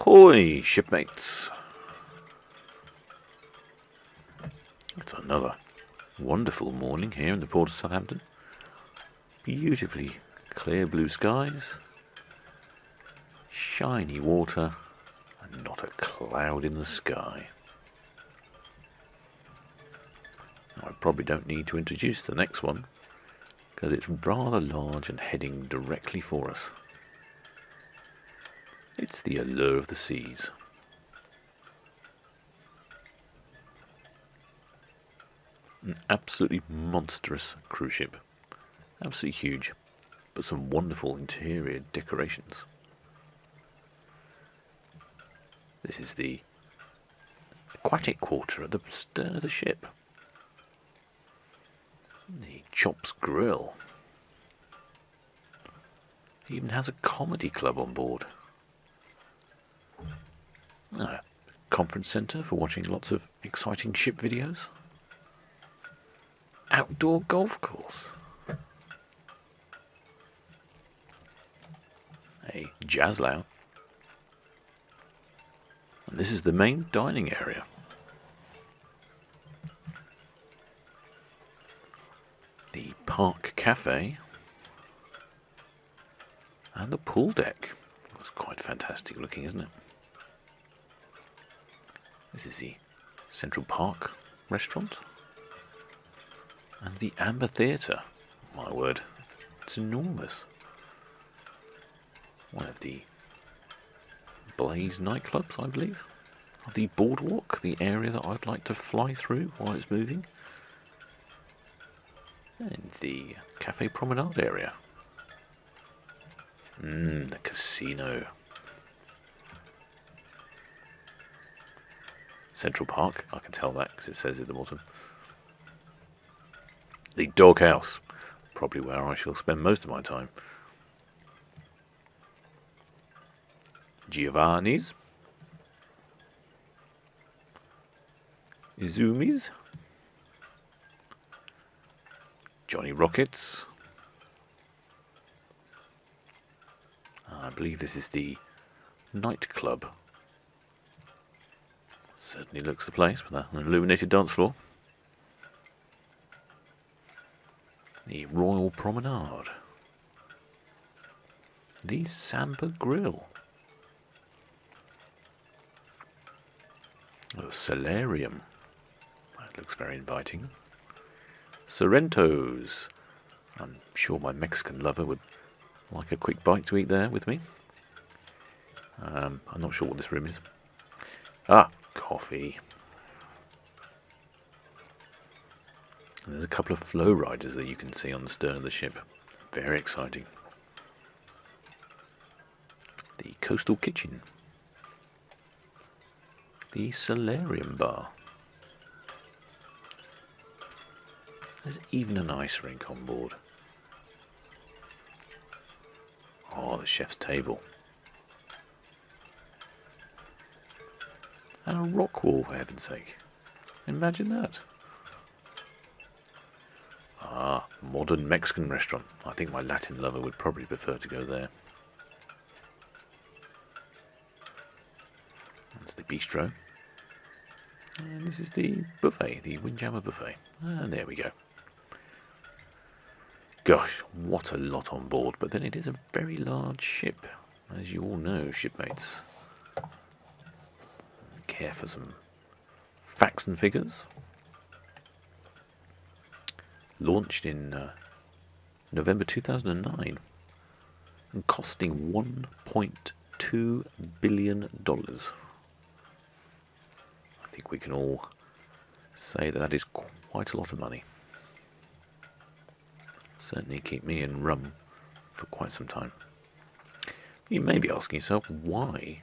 Ahoy, shipmates! It's another wonderful morning here in the port of Southampton. Beautifully clear blue skies, shiny water, and not a cloud in the sky. Now, I probably don't need to introduce the next one, because it's rather large and heading directly for us. It's the Allure of the Seas. An absolutely monstrous cruise ship. Absolutely huge, but some wonderful interior decorations. This is the aquatic quarter at the stern of the ship. The Chops Grill. It even has a comedy club on board. A conference centre for watching lots of exciting ship videos. Outdoor golf course. A jazz lounge. And this is the main dining area. The park cafe. And the pool deck. It's quite fantastic looking, isn't it? This is the Central Park restaurant. And the Amber Theatre. My word, it's enormous. One of the Blaze nightclubs, I believe. The boardwalk, the area that I'd like to fly through while it's moving. And the Cafe Promenade area. The casino. Central Park, I can tell that because it says at the bottom. The doghouse, probably where I shall spend most of my time. Giovanni's. Izumi's. Johnny Rockets. I believe this is the nightclub. Certainly looks the place with an illuminated dance floor. The Royal Promenade. The Samba Grill. The Solarium. That looks very inviting. Sorrento's. I'm sure my Mexican lover would like a quick bite to eat there with me. I'm not sure what this room is. Coffee. And there's a couple of flow riders that you can see on the stern of the ship. Very exciting. The Coastal Kitchen. The Solarium Bar. There's even an ice rink on board. Oh, the chef's table. And a rock wall, for heaven's sake. Imagine that. Modern Mexican restaurant. I think my Latin lover would probably prefer to go there. That's the bistro. And this is the buffet, the Windjammer buffet. And there we go. Gosh, what a lot on board. But then it is a very large ship, as you all know, shipmates. Care for some facts and figures. Launched in November 2009 and costing $1.2 billion. I think we can all say that is quite a lot of money. Certainly keep me in rum for quite some time. You may be asking yourself, why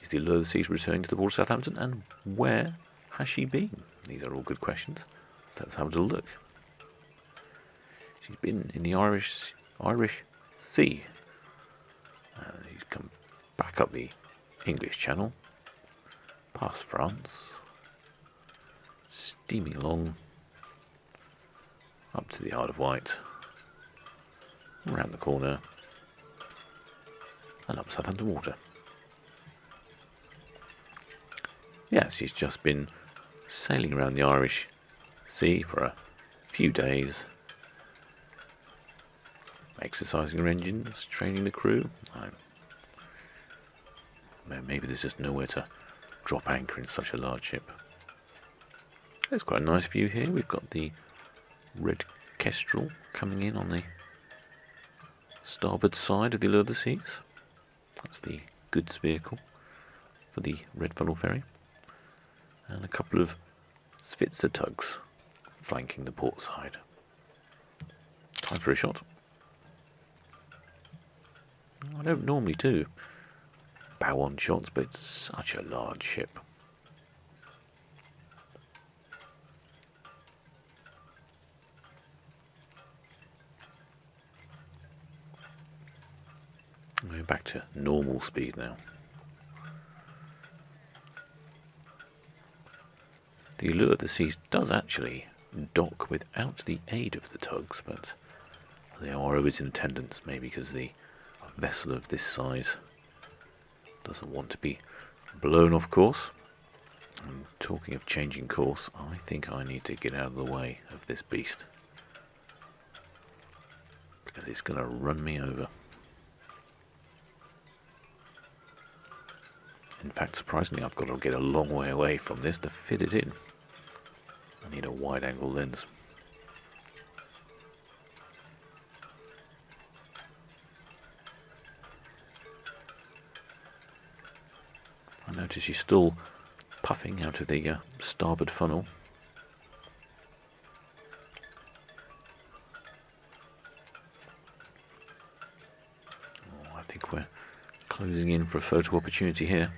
is the Allure of the Seas returning to the port of Southampton, and where has she been? These are all good questions. So let's have a little look. She's been in the Irish Sea. She's come back up the English Channel, past France, steaming along up to the Isle of Wight, around the corner, and up Southampton Water. Yeah, she's just been sailing around the Irish Sea for a few days, exercising her engines, training the crew. Maybe there's just nowhere to drop anchor in such a large ship. There's quite a nice view here. We've got the red Kestrel coming in on the starboard side of the Allure of the Seas. That's the goods vehicle for the Red Funnel Ferry. And a couple of Svitzer tugs flanking the port side. Time for a shot. I don't normally do bow-on shots, but it's such a large ship. We're back to normal speed now. The Allure of the Seas does actually dock without the aid of the tugs, but they are always in attendance, maybe because the vessel of this size doesn't want to be blown off course. And talking of changing course, I think I need to get out of the way of this beast, because it's going to run me over. In fact, surprisingly, I've got to get a long way away from this to fit it in. I need a wide-angle lens. I notice she's still puffing out of the starboard funnel. Oh, I think we're closing in for a photo opportunity here.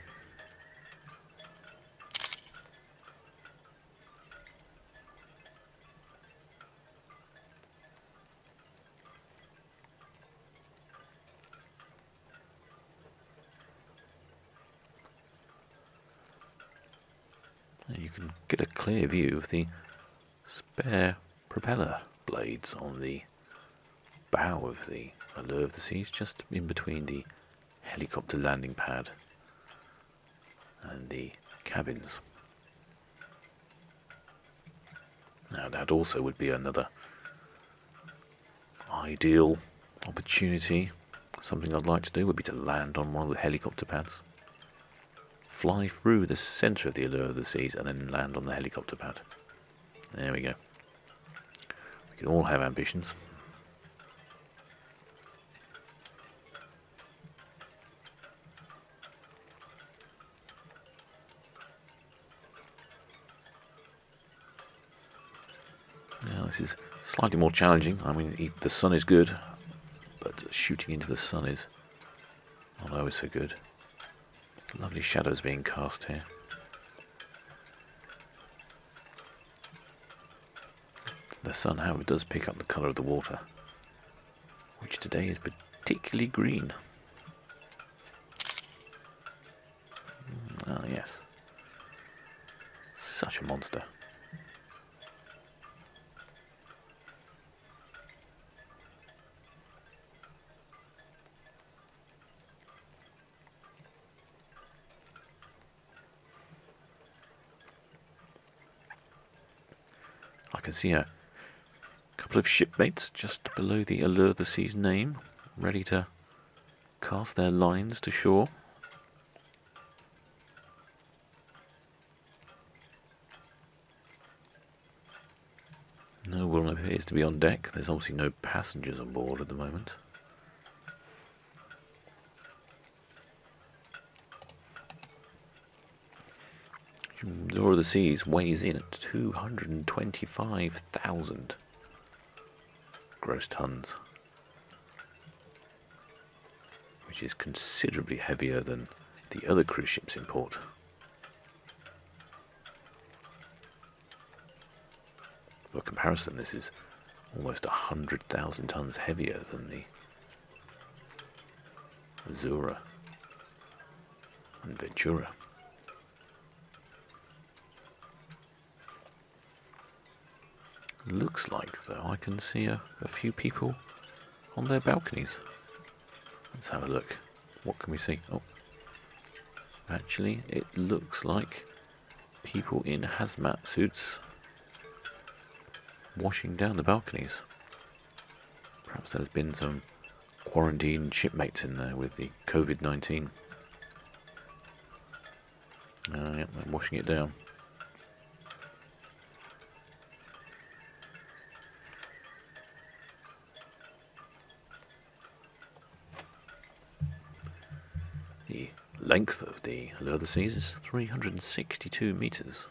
And you can get a clear view of the spare propeller blades on the bow of the Allure of the Seas, just in between the helicopter landing pad and the cabins. Now that also would be another ideal opportunity. Something I'd like to do would be to land on one of the helicopter pads, fly through the centre of the Allure of the Seas and then land on the helicopter pad. There we go. We can all have ambitions. Now this is slightly more challenging. I mean, the sun is good, but shooting into the sun is not always so good. Lovely shadows being cast here. The sun, however, does pick up the colour of the water, which today is particularly green. Ah, yes. Such a monster. I can see a couple of shipmates just below the Allure of the Seas name, ready to cast their lines to shore. No one appears to be on deck. There's obviously no passengers on board at the moment. The Allure of the Seas weighs in at 225,000 gross tons, which is considerably heavier than the other cruise ships in port. For comparison, this is almost 100,000 tons heavier than the Azura and Ventura. Looks like, though, I can see a few people on their balconies. Let's have a look. What can we see? Oh, actually, it looks like people in hazmat suits washing down the balconies. Perhaps there's been some quarantined shipmates in there with the COVID-19. Yep, they're washing it down. The length of the Allure of the Seas is 362 metres.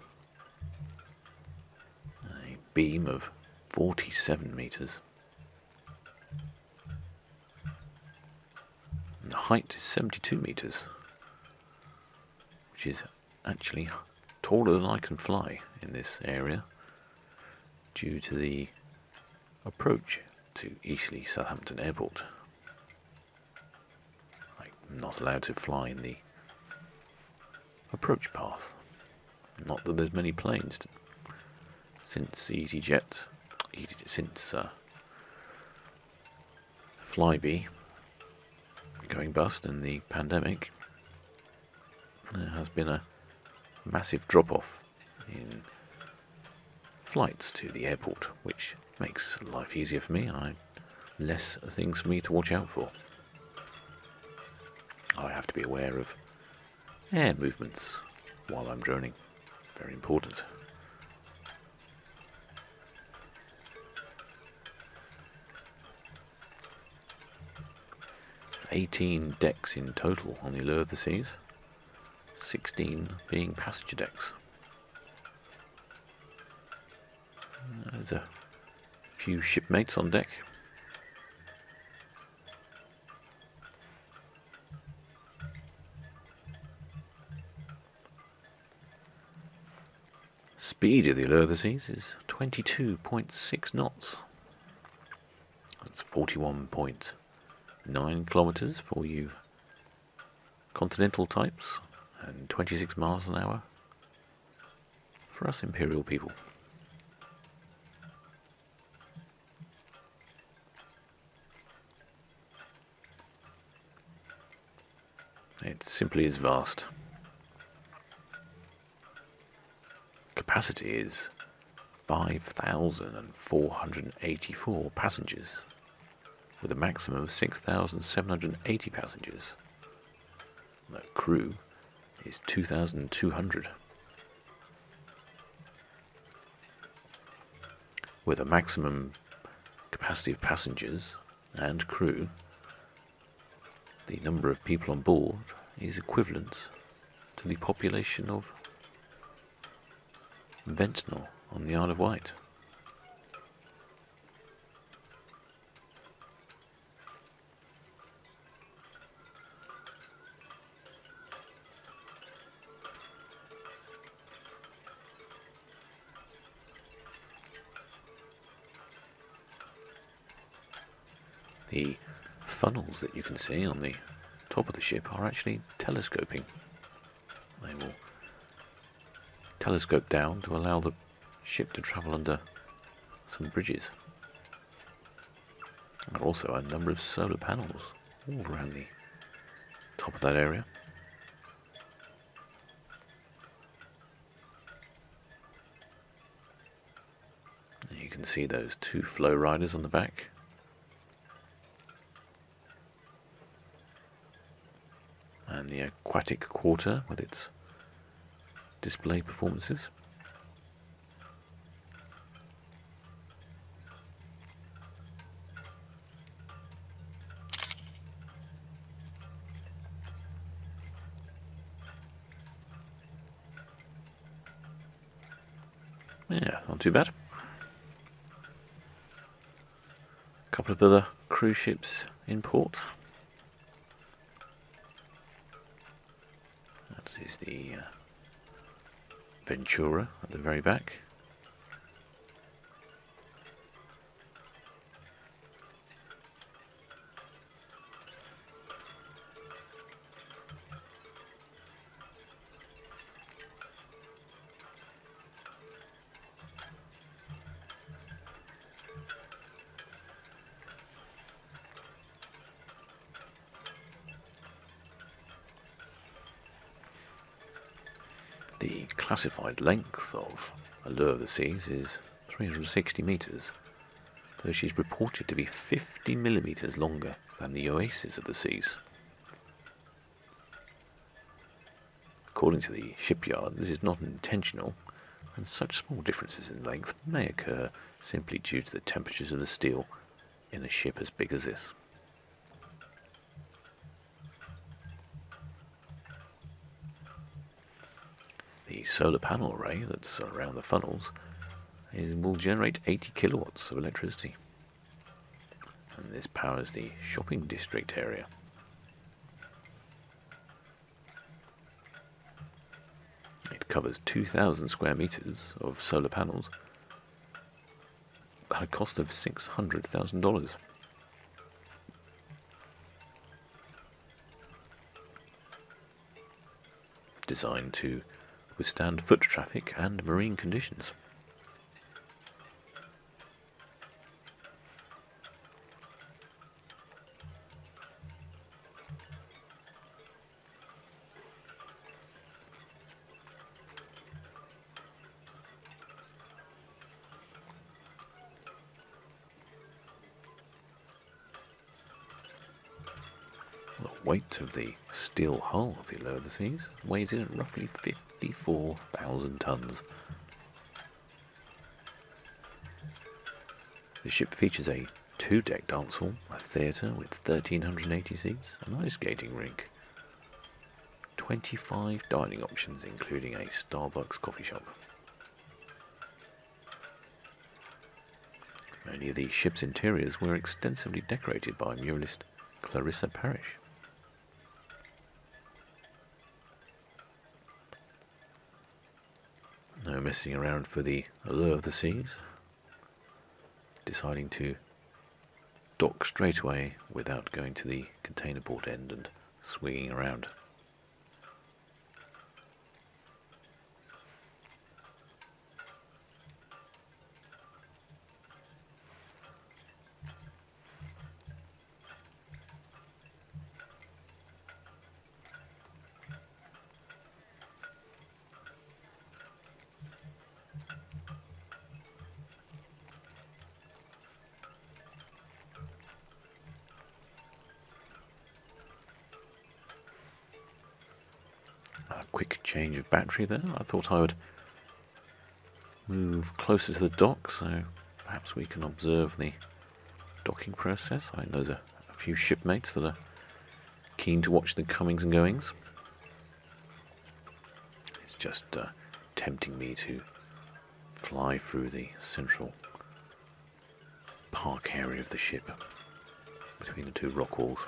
A beam of 47 metres. And the height is 72 metres, which is actually taller than I can fly in this area due to the approach to Eastleigh Southampton Airport. I'm not allowed to fly in the approach path. Not that there's many planes since Flybe going bust in the pandemic. There has been a massive drop-off in flights to the airport, which makes life easier for me. Less things for me to watch out for. I have to be aware of air movements while I'm droning. Very important. 18 decks in total on the Allure of the Seas, 16 being passenger decks. There's a few shipmates on deck. Speed of the Allure of the Seas is 22.6 knots. That's 41.9 kilometres for you continental types, and 26 miles an hour for us imperial people. It simply is vast. Capacity is 5,484 passengers, with a maximum of 6,780 passengers. The crew is 2,200. With a maximum capacity of passengers and crew, the number of people on board is equivalent to the population of Ventnor on the Isle of Wight. The funnels that you can see on the top of the ship are actually telescoping. They will telescope down to allow the ship to travel under some bridges. There are also a number of solar panels all around the top of that area. And you can see those two flow riders on the back. And the aquatic quarter with its display performances. Yeah, not too bad. A couple of other cruise ships in port. That is the Ventura at the very back. The classified length of Allure of the Seas is 360 metres, though she's reported to be 50 millimetres longer than the Oasis of the Seas. According to the shipyard, this is not intentional, and such small differences in length may occur simply due to the temperatures of the steel in a ship as big as this. The solar panel array that's around the funnels will generate 80 kilowatts of electricity, and this powers the shopping district area. It covers 2,000 square metres of solar panels at a cost of $600,000. Designed to withstand foot traffic and marine conditions. The weight of the steel hull of the Allure of the Seas weighs in at roughly 54,000 tons. The ship features a 2-deck dance hall, a theatre with 1,380 seats, an ice skating rink, 25 dining options including a Starbucks coffee shop. Many of the ship's interiors were extensively decorated by muralist Clarissa Parrish. No messing around for the Allure of the Seas, deciding to dock straight away without going to the container port end and swinging around. A quick change of battery there. I thought I would move closer to the dock so perhaps we can observe the docking process. I know there's a few shipmates that are keen to watch the comings and goings. It's just tempting me to fly through the central park area of the ship between the two rock walls.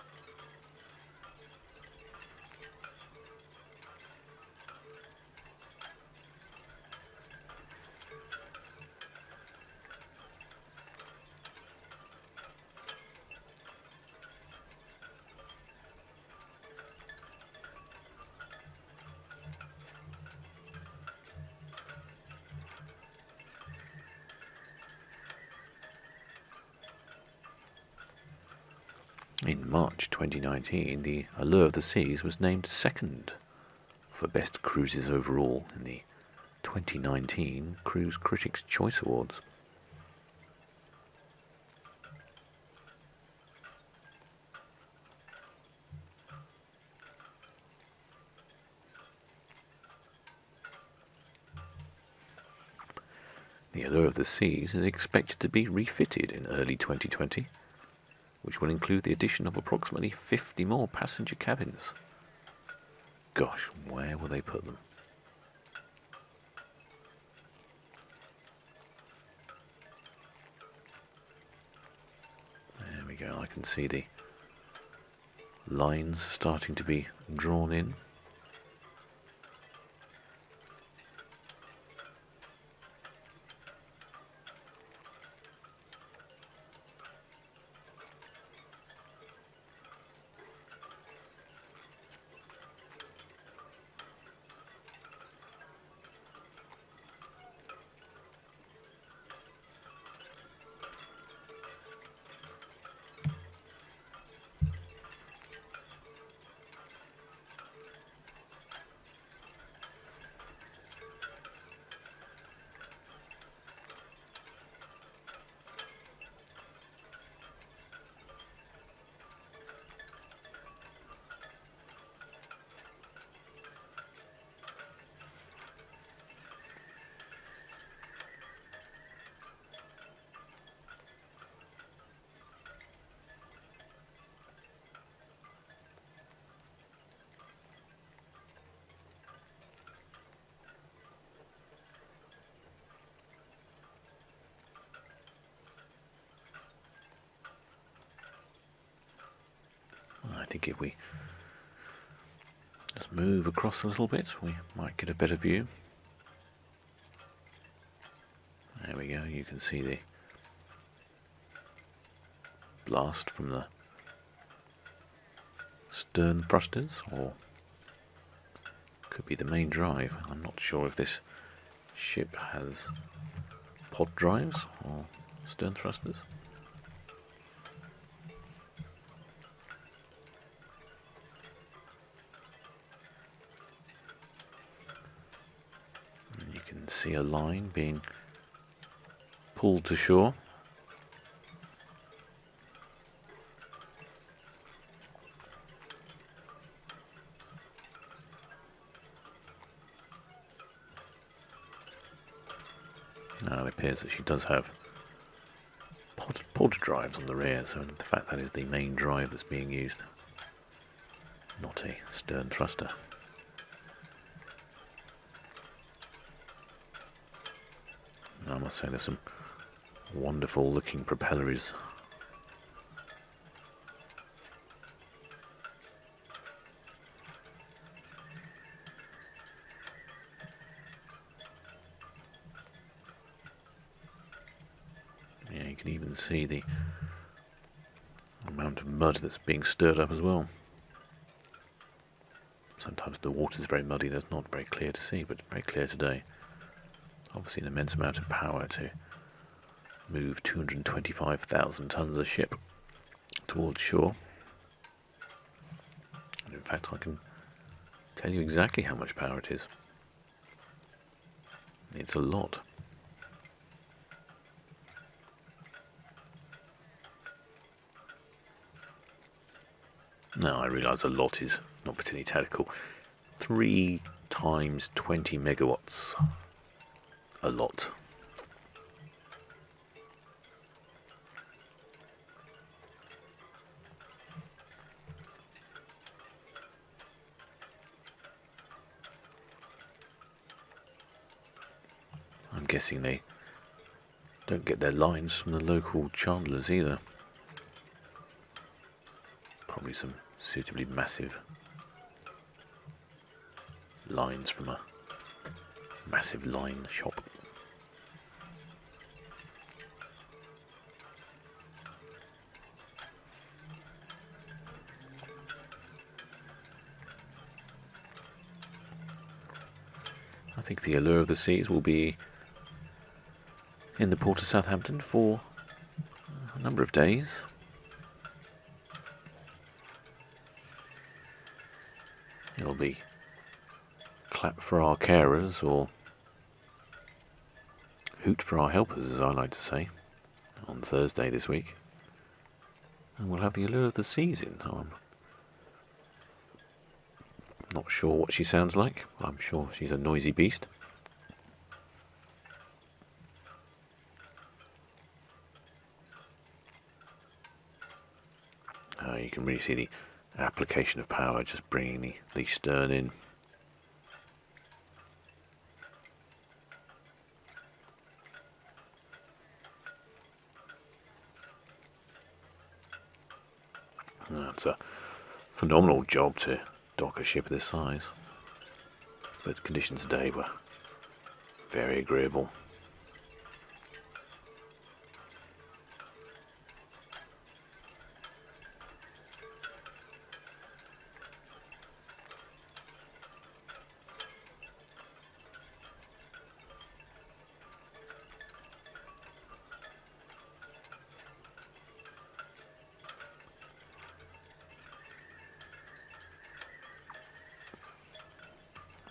In March 2019, the Allure of the Seas was named second for Best Cruises overall in the 2019 Cruise Critics' Choice Awards. The Allure of the Seas is expected to be refitted in early 2020, which will include the addition of approximately 50 more passenger cabins. Gosh, where will they put them? There we go, I can see the lines starting to be drawn in. think if we just move across a little bit, we might get a better view. There we go, you can see the blast from the stern thrusters, or could be the main drive. I'm not sure if this ship has pod drives or stern thrusters. And you can see a line being pulled to shore. Now it appears that she does have pod drives on the rear, so in fact that is the main drive that's being used, not a stern thruster. And I must say there's some wonderful looking propellers. Yeah, you can even see the amount of mud that's being stirred up as well. Sometimes the water is very muddy, that's not very clear to see, but it's very clear today. Obviously an immense amount of power to move 225,000 tons of ship towards shore. And in fact I can tell you exactly how much power it is. It's a lot. Now I realise a lot is not particularly tactical. 3 times 20 megawatts. A lot. I'm guessing they don't get their lines from the local chandlers either. Probably some suitably massive lines from a massive line shop. I think the Allure of the Seas will be in the port of Southampton for a number of days. It'll be clap for our carers, or hoot for our helpers, as I like to say, on Thursday this week. And we'll have the Allure of the Seas in. So I'm not sure what she sounds like. I'm sure she's a noisy beast. You can really see the application of power, just bringing the stern in. It's a phenomenal job to dock a ship of this size, but conditions today were very agreeable.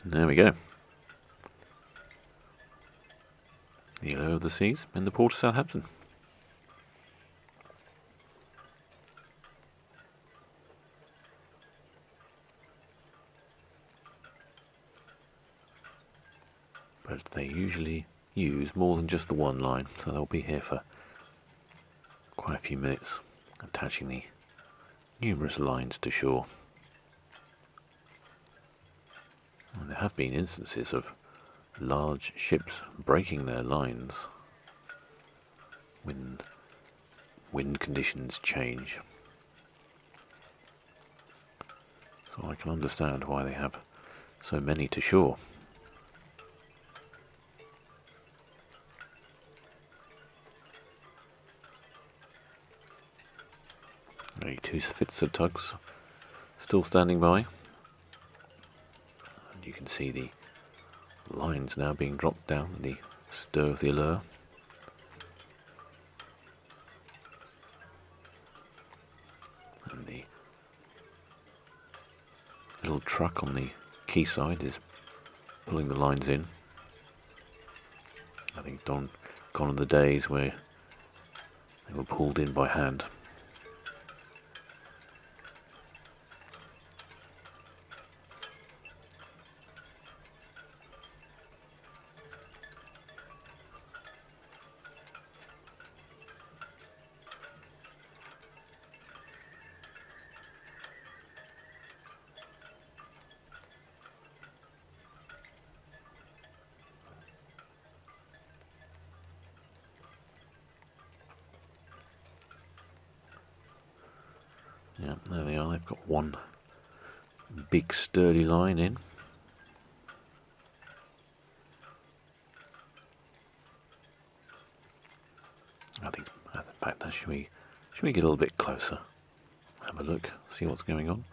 There we go. The Allure of the Seas in the port of Southampton. But they usually use more than just the one line, so they'll be here for quite a few minutes, attaching the numerous lines to shore. And there have been instances of large ships breaking their lines when wind conditions change. I can understand why they have so many to shore. The 2 Svitzer tugs still standing by. And you can see the lines now being dropped down in the stir of the Allure. And the little truck on the quayside is pulling the lines in. I think gone are the days where they were pulled in by hand. Yeah, there they are. They've got one big sturdy line in. I think, in fact, should we get a little bit closer? Have a look, see what's going on.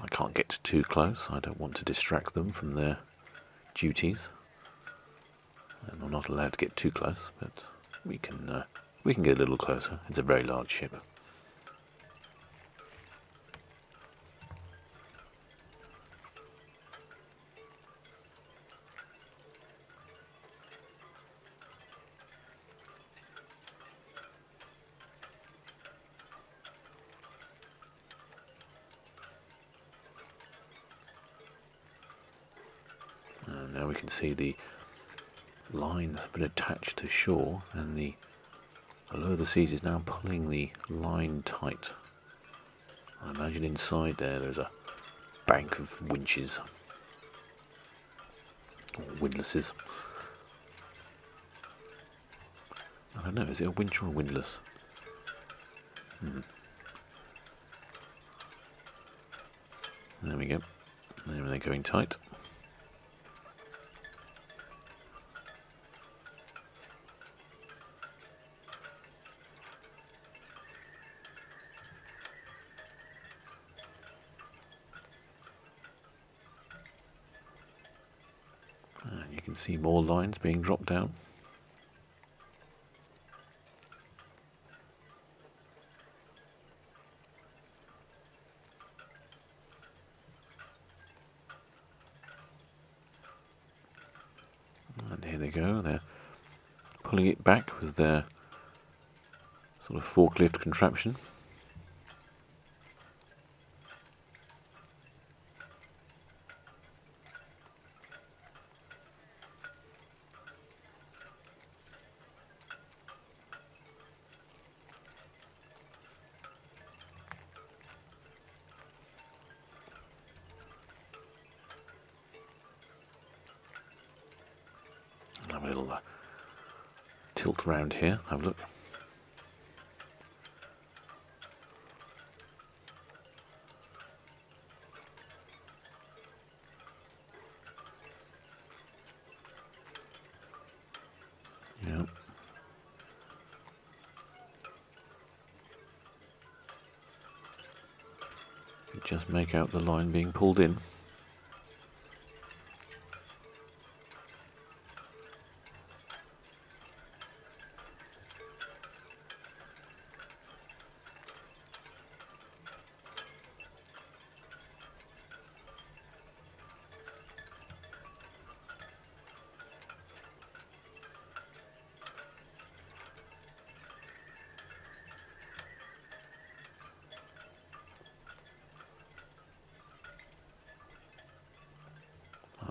I can't get too close. I don't want to distract them from their duties. And I'm not allowed to get too close, but we can get a little closer. It's a very large ship. And now we can see the line that's been attached to shore, and the Allure of the Seas is now pulling the line tight. I imagine inside there's a bank of winches, or windlasses. I don't know, is it a winch or a windlass? There we go. There they're going tight. And you can see more lines being dropped down. And here they go, they're pulling it back with their sort of forklift contraption. I'll have a little tilt round here, have a look. Yeah. You just make out the line being pulled in.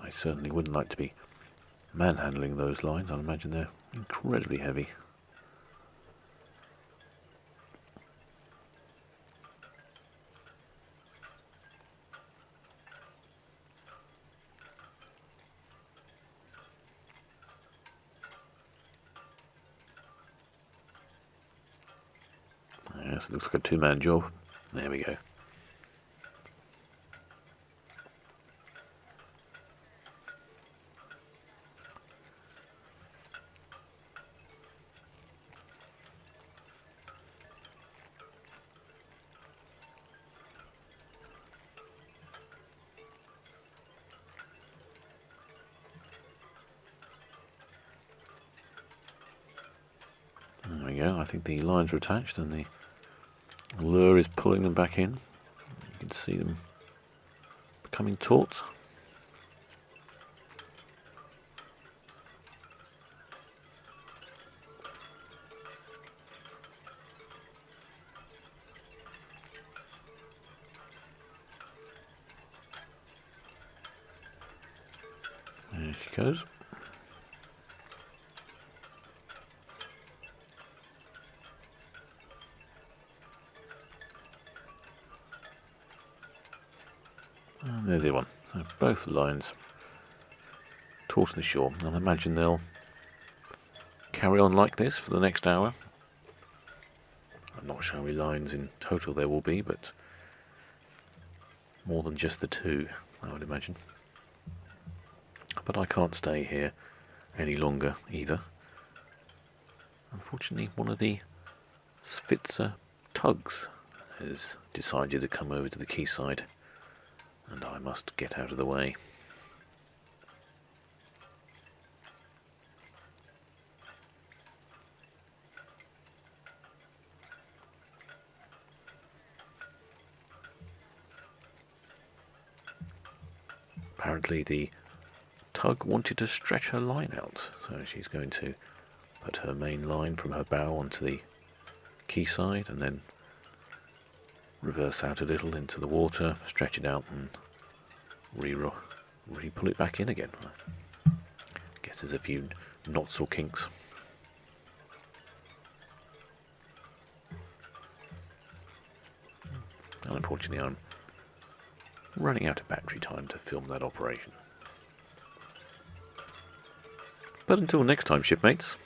I certainly wouldn't like to be manhandling those lines. I imagine they're incredibly heavy. Yes, it looks like a two-man job. There we go. There we go. I think the lines are attached and the lure is pulling them back in. You can see them becoming taut. There she goes. And there's the one. So both lines taut on the shore, and I imagine they'll carry on like this for the next hour. I'm not sure how many lines in total there will be, but more than just the two, I would imagine. But I can't stay here any longer either. Unfortunately, one of the Svitzer tugs has decided to come over to the quayside, and I must get out of the way. Apparently the tug wanted to stretch her line out, so she's going to put her main line from her bow onto the quayside and then reverse out a little into the water, stretch it out and re-pull it back in again. I guess there's a few knots or kinks. And unfortunately I'm running out of battery time to film that operation. But until next time, shipmates,